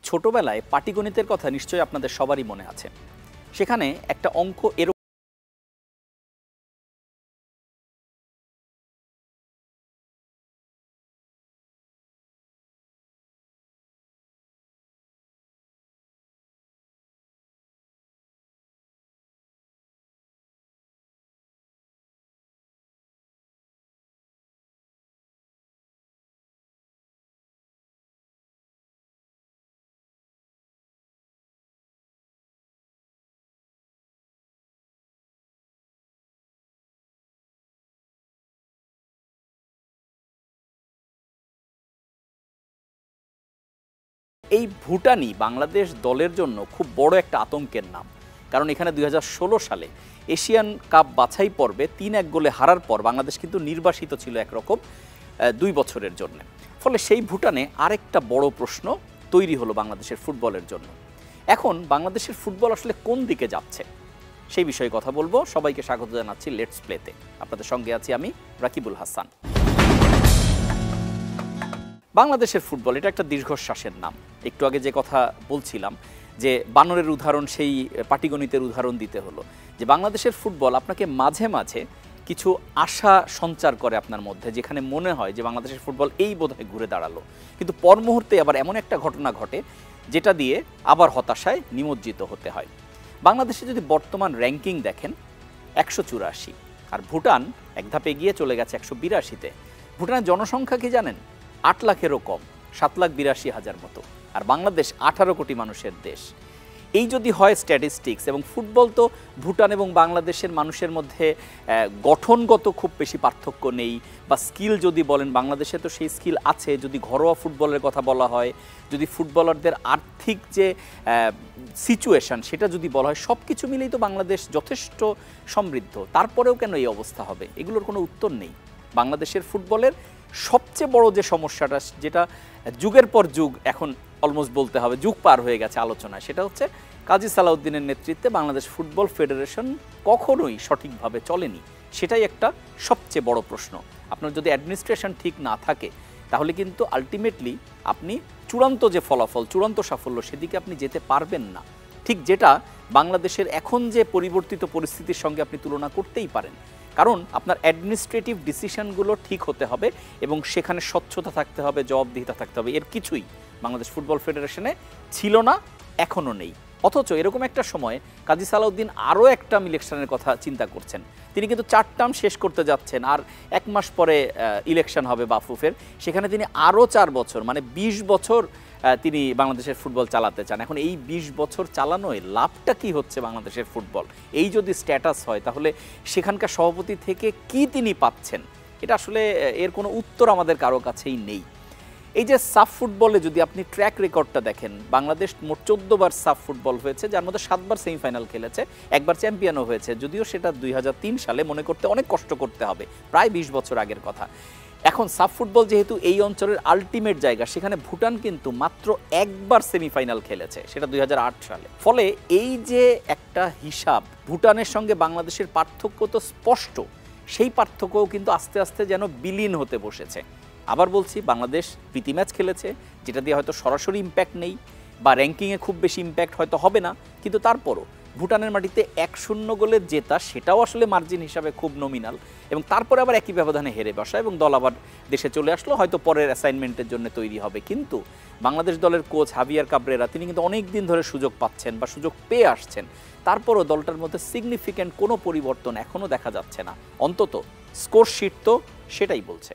ছোটবেলায় পাটিগণিতের কথা নিশ্চয়ই আপনাদের সবারই মনে আছে। সেখানে একটা অঙ্ক এরকম এই ভুটানই বাংলাদেশ দলের জন্য খুব বড় একটা আতঙ্কের নাম। কারণ এখানে ২০১৬ সালে এশিয়ান কাপ বাছাই পর্বে ৩-১ গোলে হারার পর বাংলাদেশ কিন্তু নির্বাসিত ছিল একরকম ২ বছরের জন্য। ফলে সেই ভুটানে আরেকটা বড় প্রশ্ন তৈরি হলো বাংলাদেশের ফুটবলের জন্য। এখন বাংলাদেশের ফুটবল আসলে কোন দিকে যাচ্ছে সেই বিষয়ে কথা বলবো। সবাইকে স্বাগত জানাচ্ছি লেটস প্লেতে। আপনাদের সঙ্গে আছি আমি রাকিবুল হাসান। বাংলাদেশের ফুটবল এটা একটা দীর্ঘশ্বাসের নাম। একটু আগে যে কথা বলছিলাম যে বানরের উদাহরণ, সেই পাটিগণিতের উদাহরণ দিতে হলো যে বাংলাদেশের ফুটবল আপনাকে মাঝে মাঝে কিছু আশা সঞ্চার করে আপনার মধ্যে, যেখানে মনে হয় যে বাংলাদেশের ফুটবল এই বোধহয় ঘুরে দাঁড়ালো, কিন্তু পর মুহূর্তে আবার এমন একটা ঘটনা ঘটে যেটা দিয়ে আবার হতাশায় নিমজ্জিত হতে হয়। বাংলাদেশে যদি বর্তমান র্যাঙ্কিং দেখেন ১৮৪, আর ভুটান এক ধাপ এগিয়ে চলে গেছে ১৮২তে। ভুটানের জনসংখ্যা কি জানেন? ৮ লাখেরও কম, ৭,৮২,০০০ মতো। আর বাংলাদেশ ১৮ কোটি মানুষের দেশ। এই যদি হয় স্ট্যাটিস্টিক্স, এবং ফুটবল তো ভুটান এবং বাংলাদেশের মানুষের মধ্যে গঠনগত খুব বেশি পার্থক্য নেই, বা স্কিল যদি বলেন বাংলাদেশে তো সেই স্কিল আছে। যদি ঘরোয়া ফুটবলের কথা বলা হয়, যদি ফুটবলারদের আর্থিক যে সিচুয়েশান সেটা যদি বলা হয়, সব কিছু মিলেই তো বাংলাদেশ যথেষ্ট সমৃদ্ধ। তারপরেও কেন এই অবস্থা হবে? এগুলোর কোনো উত্তর নেই। বাংলাদেশের ফুটবলের সবচেয়ে বড় যে সমস্যাটা, যেটা যুগের পর যুগ, এখন অলমোস্ট বলতে হবে যুগ পার হয়ে গেছে আলোচনায়, সেটা হচ্ছে কাজী সালাউদ্দিনের নেতৃত্বে বাংলাদেশ ফুটবল ফেডারেশন কখনোই সঠিকভাবে চলেনি। সেটাই একটা সবচেয়ে বড় প্রশ্ন। আপনার যদি অ্যাডমিনিস্ট্রেশন ঠিক না থাকে তাহলে কিন্তু আলটিমেটলি আপনি চূড়ান্ত যে ফলাফল, চূড়ান্ত সাফল্য, সেদিকে আপনি যেতে পারবেন না। ঠিক যেটা বাংলাদেশের এখন যে পরিবর্তিত পরিস্থিতির সঙ্গে আপনি তুলনা করতেই পারেন। কারণ আপনার অ্যাডমিনিস্ট্রেটিভ ডিসিশনগুলো ঠিক হতে হবে এবং সেখানে স্বচ্ছতা থাকতে হবে, জবাবদিহিতা থাকতে হবে। এর কিছুই বাংলাদেশ ফুটবল ফেডারেশনে ছিল না, এখনও নেই। অথচ এরকম একটা সময়ে কাজী সালাউদ্দিন আরও এক টার্ম ইলেকশনের কথা চিন্তা করছেন। তিনি কিন্তু ৪ টার্ম শেষ করতে যাচ্ছেন, আর ১ মাস পরে ইলেকশন হবে বাফুফের। সেখানে তিনি আরও ৪ বছর, মানে ২০ বছর তিনি বাংলাদেশের ফুটবল চালাতে চান। এখন এই ২০ বছর চালানোয় লাভটা কি হচ্ছে বাংলাদেশের ফুটবল? এই যদি স্ট্যাটাস হয় তাহলে সেখানকার সভাপতি থেকে কি তিনি পাচ্ছেন? এটা আসলে এর কোনো উত্তর আমাদের কারো কাছেই নেই। এই যে সাফ ফুটবলে যদি আপনি ট্র্যাক রেকর্ডটা দেখেন, বাংলাদেশ মোট ১৪ বার সাফ ফুটবল হয়েছে, যার মধ্যে ৭ বার সেমিফাইনাল খেলেছে, একবার চ্যাম্পিয়নও হয়েছে। যদিও সেটা ২০০৩ সালে, মনে করতে অনেক কষ্ট করতে হবে, প্রায় ২০ বছর আগের কথা। এখন সাফ ফুটবল যেহেতু এই অঞ্চলের আলটিমেট জায়গা, সেখানে ভুটান কিন্তু মাত্র একবার সেমিফাইনাল খেলেছে, সেটা ২০০৮ সালে। ফলে এই যে একটা হিসাব, ভুটানের সঙ্গে বাংলাদেশের পার্থক্য তো স্পষ্ট, সেই পার্থক্যও কিন্তু আস্তে আস্তে যেন বিলীন হতে বসেছে। আবার বলছি, বাংলাদেশ প্রীতি ম্যাচ খেলেছে, যেটা দিয়ে হয়তো সরাসরি ইম্প্যাক্ট নেই, বা র্যাঙ্কিংয়ে খুব বেশি ইম্প্যাক্ট হয়তো হবে না, কিন্তু তারপরও ভুটানের মাটিতে ১-০ গোলে জেতা, সেটাও আসলে মার্জিন হিসাবে খুব নমিনাল। এবং তারপরে আবার একই ব্যবধানে হেরে বসা, এবং দল আবার দেশে চলে আসলো, হয়তো পরের অ্যাসাইনমেন্টের জন্য তৈরি হবে। কিন্তু বাংলাদেশ দলের কোচ হাভিয়ার কাবরেরা, তিনি কিন্তু অনেক দিন ধরে সুযোগ পাচ্ছেন বা সুযোগ পেয়ে আসছেন, তারপরও দলটার মধ্যে সিগনিফিক্যান্ট কোনো পরিবর্তন এখনও দেখা যাচ্ছে না। অন্তত স্কোর শিট তো সেটাই বলছে।